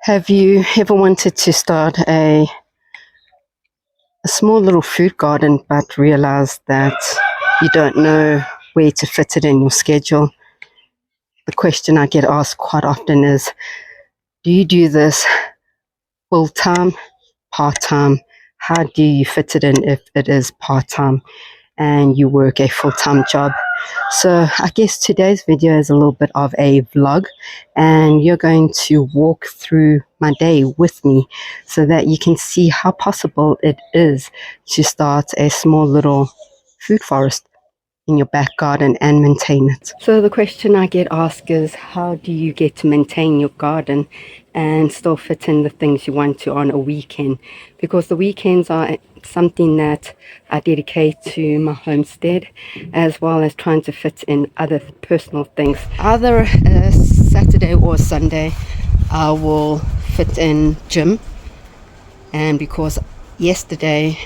Have you ever wanted to start a small little fruit garden but realized that you don't know where to fit it in your schedule? The question I get asked quite often is, do you do this full-time, part-time? How do you fit it in if it is part-time and you work a full-time job? So I guess today's video is a little bit of a vlog, and you're going to walk through my day with me so that you can see how possible it is to start a small little food forest in your back garden and maintain it. So the question I get asked is, how do you get to maintain your garden and still fit in the things you want to on a weekend? Because the weekends are something that I dedicate to my homestead, as well as trying to fit in other personal things. Either a Saturday or a Sunday I will fit in gym, and because yesterday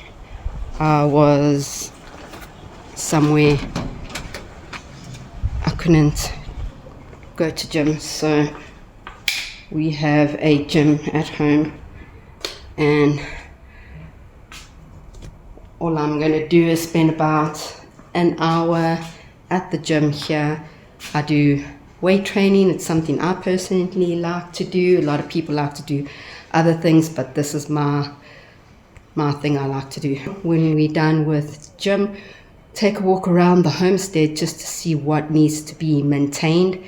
I was somewhere I couldn't go to gym, so we have a gym at home, and all I'm going to do is spend about an hour at the gym here. I do weight training. It's something I personally like to do. A lot of people like to do other things, but this is my thing I like to do. When we're done with gym, take a walk around the homestead just to see what needs to be maintained,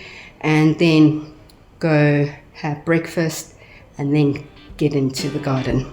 and then go have breakfast and then get into the garden.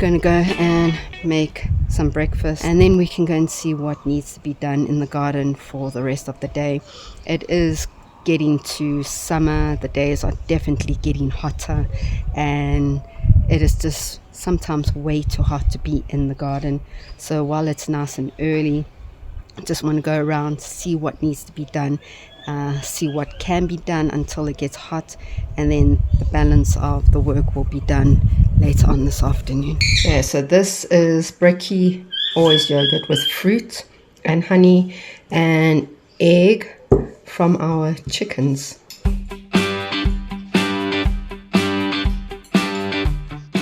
Going to go and make some breakfast, and then we can go and see what needs to be done in the garden for the rest of the day. It is getting to summer. The days are definitely getting hotter, and it is just sometimes way too hot to be in the garden. So while it's nice and early, I just want to go around, see what needs to be done, see what can be done until it gets hot, and then the balance of the work will be done later on this afternoon. Yeah, so this is brekkie always yogurt with fruit and honey and egg from our chickens.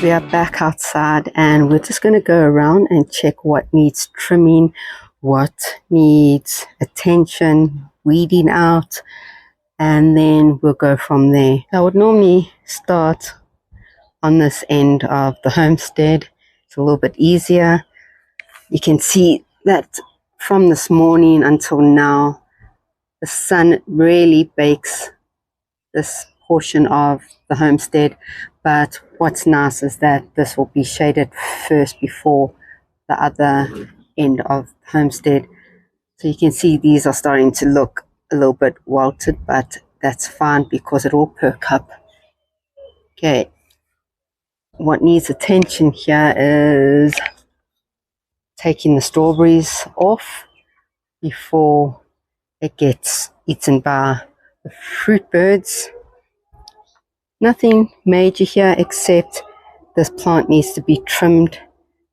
We are back outside, and we're just going to go around and check what needs trimming, what needs attention, weeding out, and then we'll go from there. I would normally start on this end of the homestead. It's a little bit easier. You can see that from this morning until now, the sun really bakes this portion of the homestead, but what's nice is that this will be shaded first before the other end of the homestead. So you can see these are starting to look a little bit wilted, but that's fine because it will perk up. Okay, what needs attention here is taking the strawberries off before it gets eaten by the fruit birds. Nothing major here except this plant needs to be trimmed,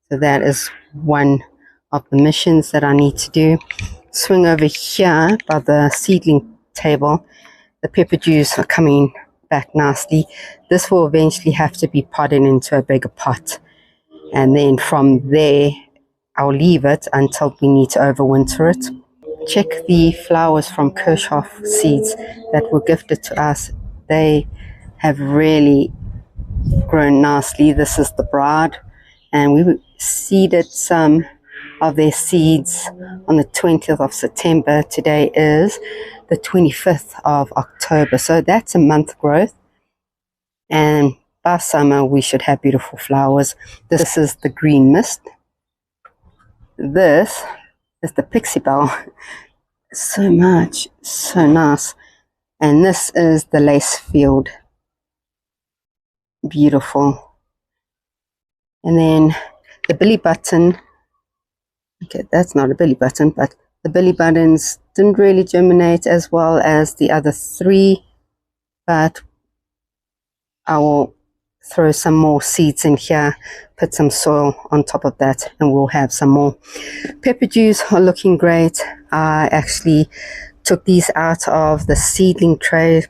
so that is one of the missions that I need to do. Swing over here by the seedling table. The pepper dews are coming back nicely. This will eventually have to be potted into a bigger pot, and then from there I'll leave it until we need to overwinter it. Check the flowers from Kirchhoff seeds that were gifted to us. They have really grown nicely. This is the bride, and we seeded some of their seeds on the 20th of September. Today is the 25th of October, so that's a month growth, and by summer we should have beautiful flowers. This is the green mist. This is the pixie bell. So much, so nice. And this is the lace field. Beautiful. And then the belly button, okay, that's not a belly button, but the belly buttons didn't really germinate as well as the other 3, but I will throw some more seeds in here, put some soil on top of that, and we'll have some more. Pepper dews are looking great. I actually took these out of the seedling tray,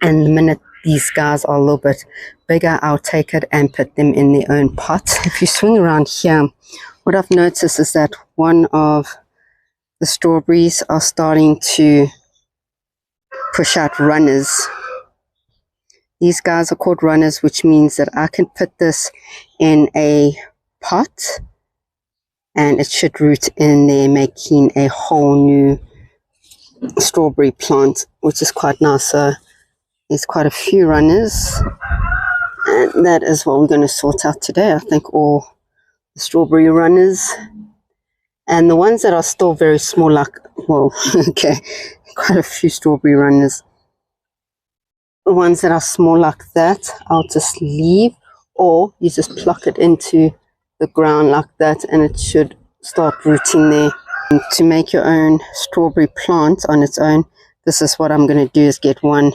and the minute these guys are a little bit bigger, I'll take it and put them in their own pot. If you swing around here, what I've noticed is that one of the strawberries are starting to push out runners. These guys are called runners, which means that I can put this in a pot and it should root in there, making a whole new strawberry plant, which is quite nice. So there's quite a few runners, and that is what we're going to sort out today. I think all the strawberry runners, and the ones that are still very small, like, well, okay, quite a few strawberry runners. The ones that are small like that, I'll just leave, or you just pluck it into the ground like that and it should start rooting there. And to make your own strawberry plant on its own, this is what I'm going to do, is get 1,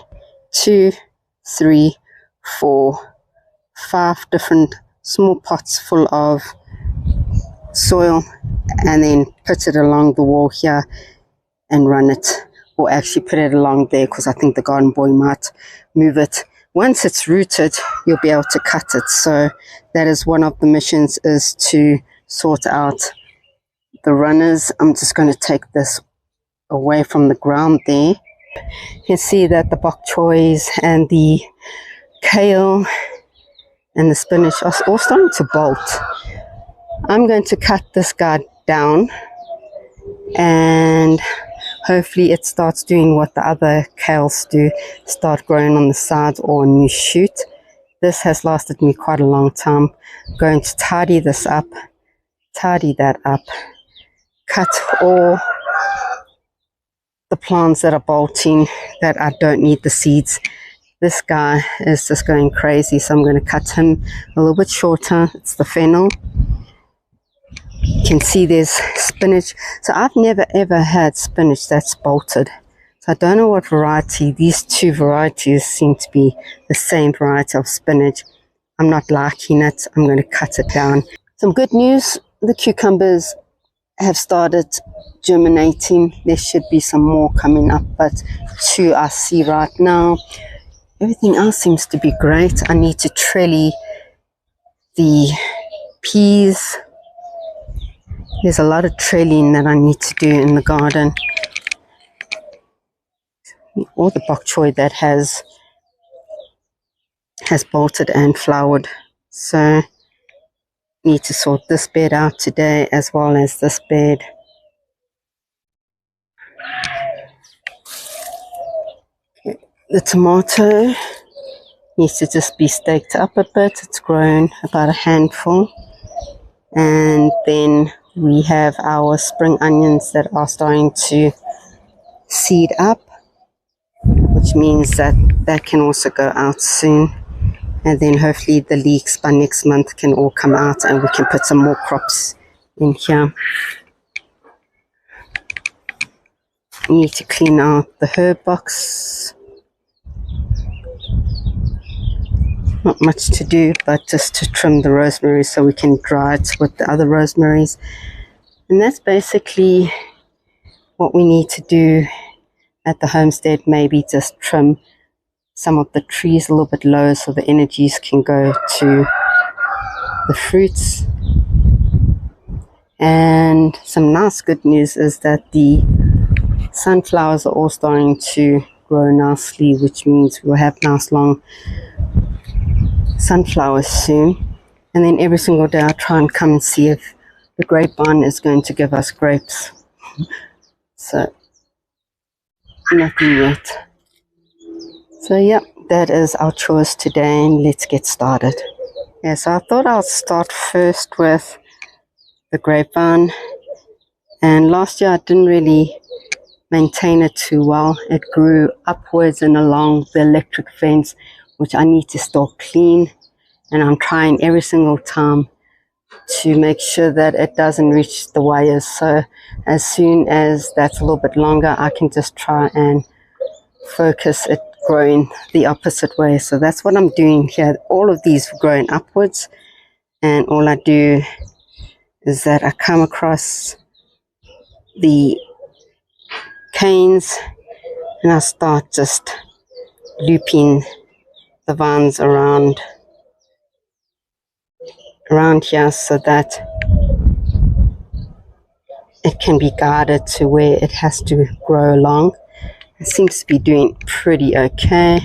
2, 3, 4, 5 different small pots full of soil, and then put it along the wall here and run it, or actually put it along there, because I think the garden boy might move it. Once it's rooted, you'll be able to cut it. So that is one of the missions, is to sort out the runners. I'm just going to take this away from the ground there. You can see that the bok choys and the kale and the spinach are all starting to bolt. I'm going to cut this guy down, and hopefully it starts doing what the other kales do, start growing on the sides or a new shoot. This has lasted me quite a long time. I'm going to tidy this up, tidy that up, cut all the plants that are bolting that I don't need the seeds. This guy is just going crazy, so I'm going to cut him a little bit shorter. It's the fennel. You can see there's spinach. So I've never ever had spinach that's bolted. So I don't know what variety. These 2 varieties seem to be the same variety of spinach. I'm not liking it. I'm going to cut it down. Some good news, the cucumbers have started germinating. There should be some more coming up, but 2 I see right now. Everything else seems to be great. I need to trellis the peas. There's a lot of trellising that I need to do in the garden. All the bok choy that has bolted and flowered. So need to sort this bed out today, as well as this bed. Okay. The tomato needs to just be staked up a bit. It's grown about a handful. And then we have our spring onions that are starting to seed up, which means that that can also go out soon. And then hopefully the leeks by next month can all come out and we can put some more crops in here. We need to clean out the herb box. Not much to do, but just to trim the rosemary so we can dry it with the other rosemaries. And that's basically what we need to do at the homestead. Maybe just trim some of the trees a little bit low so the energies can go to the fruits. And some nice good news is that the sunflowers are all starting to grow nicely, which means we'll have nice long sunflowers soon. And then every single day I try and come and see if the grapevine is going to give us grapes. So nothing yet. So yeah, that is our chores today, and let's get started. Yeah, so I thought I'll start first with the grapevine. And last year I didn't really maintain it too well. It grew upwards and along the electric fence, which I need to still clean. And I'm trying every single time to make sure that it doesn't reach the wires. So as soon as that's a little bit longer, I can just try and focus it growing the opposite way. So that's what I'm doing here. All of these are growing upwards, and all I do is that I come across the canes and I start just looping the vines around here so that it can be guided to where it has to grow along. It seems to be doing pretty okay.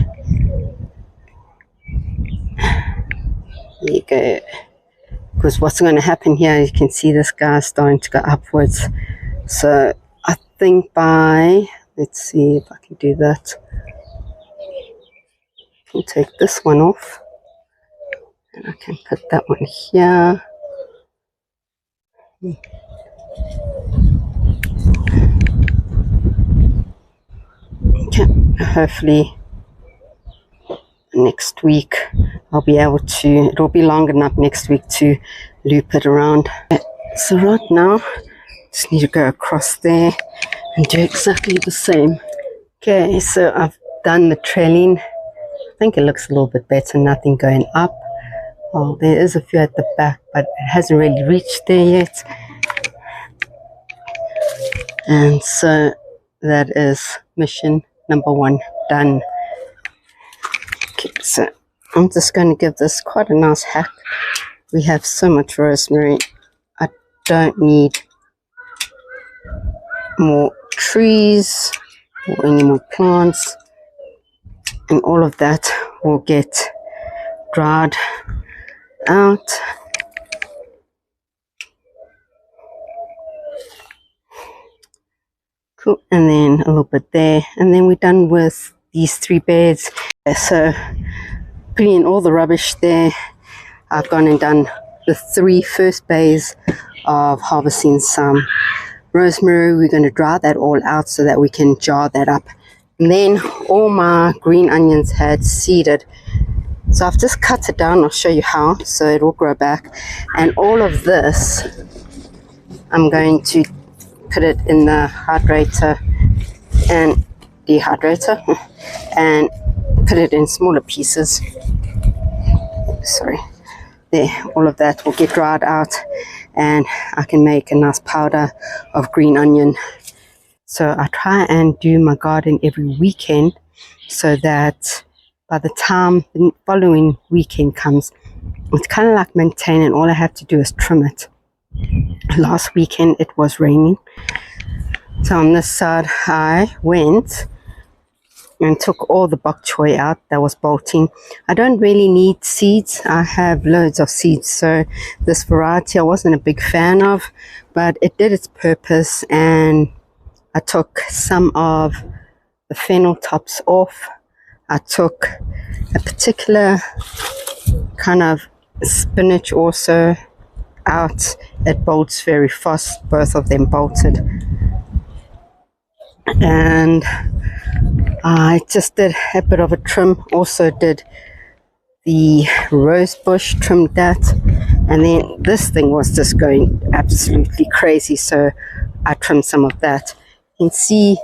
There you go. Because what's going to happen here, you can see this guy starting to go upwards. So I think by, let's see if I can do that. I can take this one off. And I can put that one here. Okay, hopefully next week I'll be able to, it'll be long enough next week to loop it around. So right now, just need to go across there and do exactly the same. Okay, so I've done the trelling. I think it looks a little bit better, nothing going up. Oh, there is a few at the back, but it hasn't really reached there yet. And so that is mission number 1 done. Okay, so I'm just going to give this quite a nice hack. We have so much rosemary. I don't need more trees or any more plants, and all of that will get dried out. Cool. And then a little bit there, and then we're done with these 3 beds. So putting in all the rubbish there, I've gone and done the 3 first bays of harvesting some rosemary. We're going to dry that all out so that we can jar that up. And then all my green onions had seeded, so I've just cut it down. I'll show you how, so it will grow back. And all of this, I'm going to put it in the hydrator and dehydrator and put it in smaller pieces. Sorry, there, all of that will get dried out and I can make a nice powder of green onion. So I try and do my garden every weekend so that by the time the following weekend comes, it's kind of like maintaining. All I have to do is trim it. Last weekend it was raining, so on this side I went and took all the bok choy out that was bolting. I don't really need seeds. I have loads of seeds, so this variety I wasn't a big fan of, but it did its purpose. And I took some of the fennel tops off. I took a particular kind of spinach also out. It bolts very fast. Both of them bolted, and I just did a bit of a trim. Also did the rose bush, trimmed that, and then this thing was just going absolutely crazy, so I trimmed some of that. You can see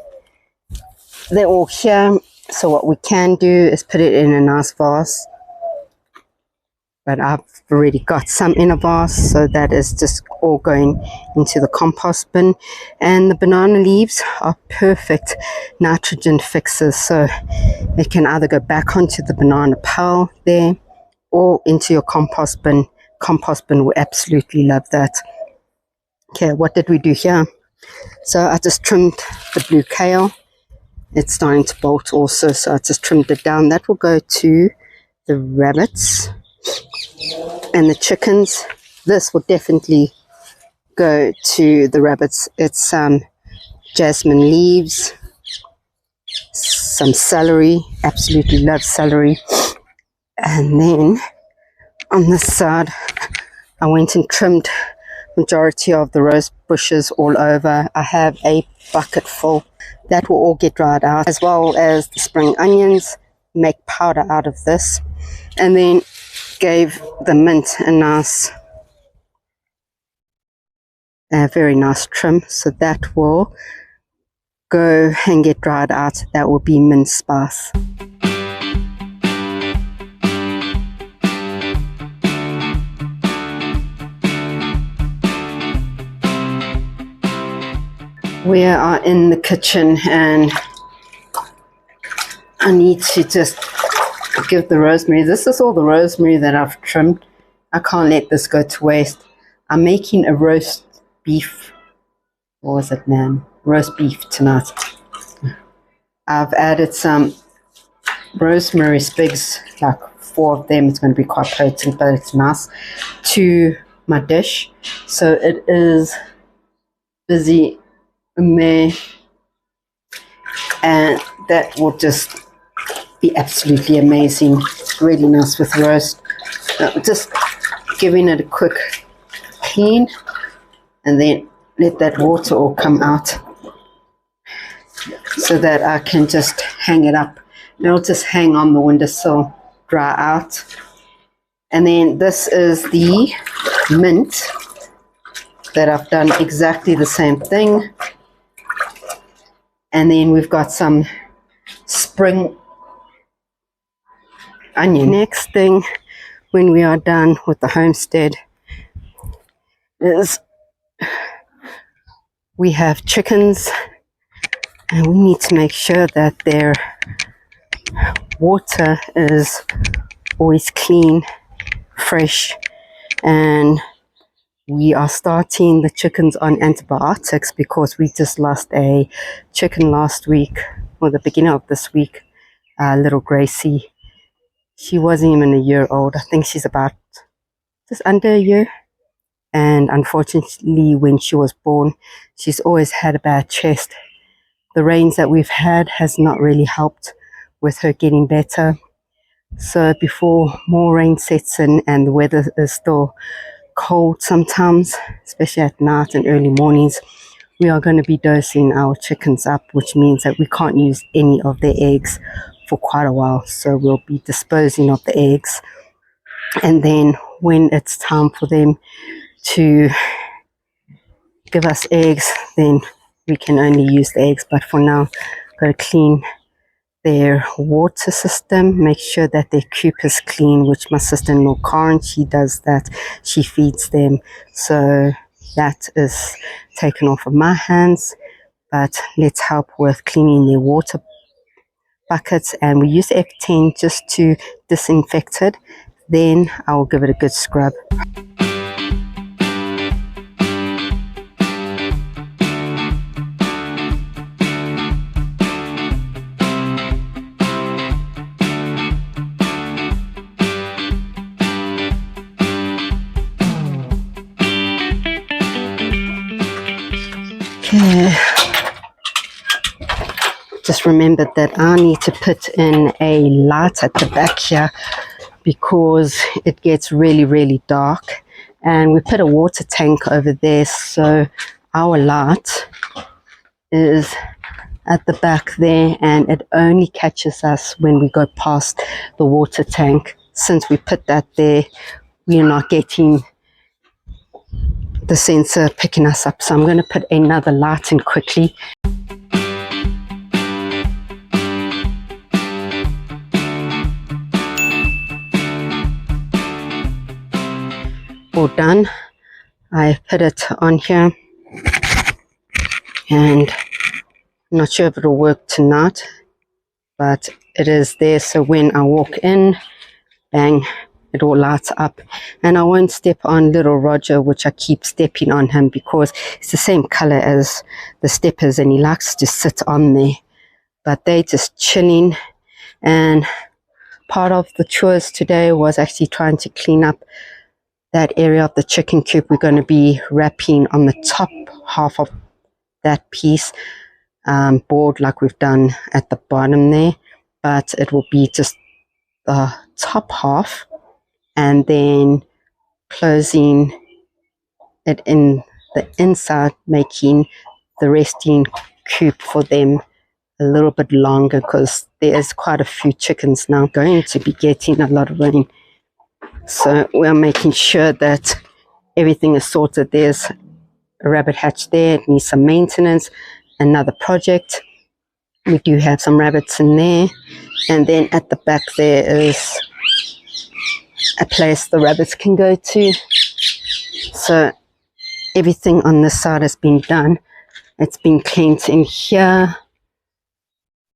they're all here, so what we can do is put it in a nice vase, but I've already got some in a vase, so that is just all going into the compost bin. And the banana leaves are perfect nitrogen fixers, so it can either go back onto the banana pile there or into your compost bin. Compost bin will absolutely love that. Okay, what did we do here? So I just trimmed the blue kale. It's starting to bolt also, so I just trimmed it down. That will go to the rabbits and the chickens. This will definitely go to the rabbits. It's some jasmine leaves, some celery, absolutely love celery. And then on this side I went and trimmed majority of the rose bushes all over. I have a bucket full. That will all get dried out, as well as the spring onions. Make powder out of this, and then gave the mint a nice a very nice trim. So that will go and get dried out. That will be mint spice. We are in the kitchen and I need to just give the rosemary. This is all the rosemary that I've trimmed. I can't let this go to waste. I'm making a roast beef. What was it, man? Roast beef tonight. I've added some rosemary sprigs, like 4 of them. It's going to be quite potent, but it's nice, to my dish. So it is busy in there, and that will just be absolutely amazing. Really nice with roast. Just giving it a quick clean and then let that water all come out so that I can just hang it up. It'll just hang on the windowsill, dry out. And then this is the mint that I've done exactly the same thing. And then we've got some spring onion. Next thing, when we are done with the homestead, is we have chickens, and we need to make sure that their water is always clean, fresh, and we are starting the chickens on antibiotics because we just lost a chicken last week, or the beginning of this week, little Gracie. She wasn't even a year old. I think she's about just under a year. And unfortunately, when she was born, she's always had a bad chest. The rains that we've had has not really helped with her getting better. So before more rain sets in and the weather is still cold sometimes, especially at night and early mornings, we are going to be dosing our chickens up, which means that we can't use any of their eggs for quite a while. So we'll be disposing of the eggs, and then when it's time for them to give us eggs, then we can only use the eggs. But for now, got to clean their water system, make sure that their coop is clean, which my sister-in-law Karen, she does that. She feeds them, so that is taken off of my hands. But let's help with cleaning their water buckets, and we use F10 just to disinfect it. Then I will give it a good scrub. Okay, just remembered that I need to put in a light at the back here because it gets really dark, and we put a water tank over there, so our light is at the back there, and it only catches us when we go past the water tank. Since we put that there, we are not getting the sensor picking us up, so I'm going to put another light in quickly. All done. I put it on here, and I'm not sure if it'll work tonight, but it is there, so when I walk in, bang, it all lights up. And I won't step on little Roger, which I keep stepping on him because it's the same color as the steppers and he likes to sit on there. But they're just chilling, and part of the chores today was actually trying to clean up that area of the chicken coop. We're going to be wrapping on the top half of that piece board like we've done at the bottom there, but it will be just the top half, and then closing it in the inside, making the resting coop for them a little bit longer because there's quite a few chickens now going to be getting a lot of rain. So we're making sure that everything is sorted. There's a rabbit hatch there. It needs some maintenance. Another project. We do have some rabbits in there. And then at the back there is a place the rabbits can go to. So everything on this side has been done. It's been cleaned in here,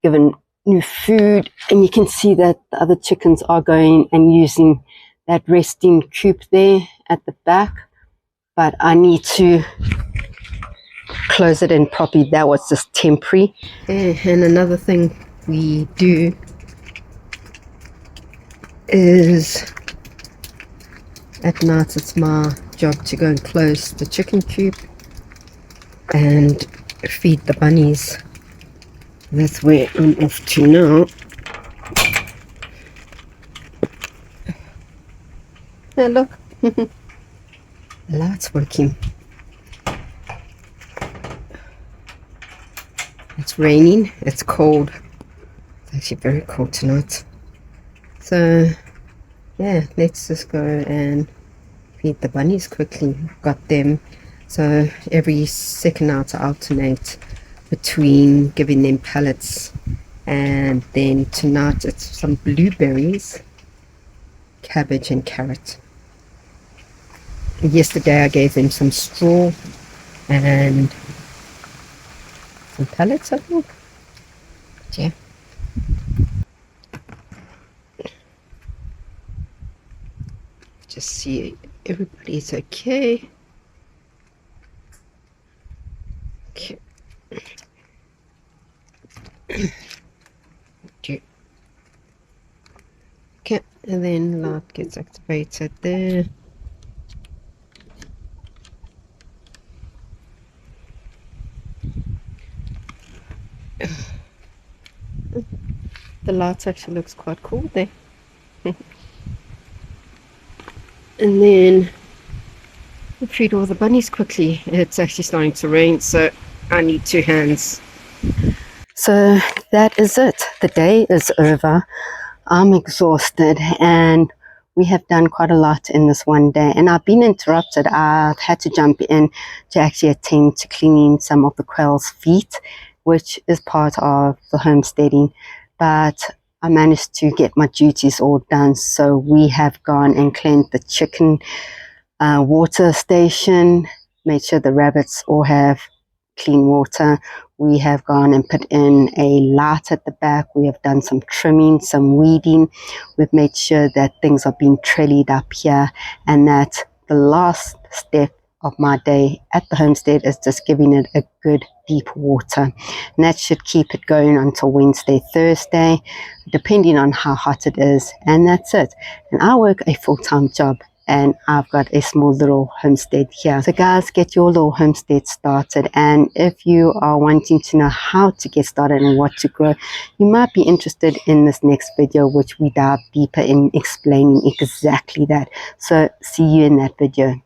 given new food, and you can see that the other chickens are going and using that resting coop there at the back, but I need to close it in properly. That was just temporary. And another thing we do is at night it's my job to go and close the chicken coop and feed the bunnies. That's where I'm off to now. Now look, the light's working. It's raining, it's cold. It's actually very cold tonight. So yeah, let's just go and feed the bunnies quickly. Got them, so every second hour to alternate between giving them pellets, and then tonight it's some blueberries, cabbage and carrot. Yesterday I gave them some straw and some pellets, I think. But yeah. Just see everybody's okay. Okay. Okay, and then light gets activated there. The light actually looks quite cool there. And then we feed all the bunnies quickly. It's actually starting to rain, so I need 2 hands. So that is it. The day is over. I'm exhausted, and we have done quite a lot in this one day, and I've been interrupted. I've had to jump in to actually attend to cleaning some of the quail's feet, which is part of the homesteading, but I managed to get my duties all done. So we have gone and cleaned the chicken water station, made sure the rabbits all have clean water. We have gone and put in a light at the back. We have done some trimming, some weeding. We've made sure that things are being trellised up here, and that the last step of my day at the homestead is just giving it a good deep water, and that should keep it going until Wednesday, Thursday, depending on how hot it is. And that's it. And I work a full-time job, and I've got a small little homestead here. So guys, get your little homestead started, and if you are wanting to know how to get started and what to grow, you might be interested in this next video, which we dive deeper in explaining exactly that. So see you in that video.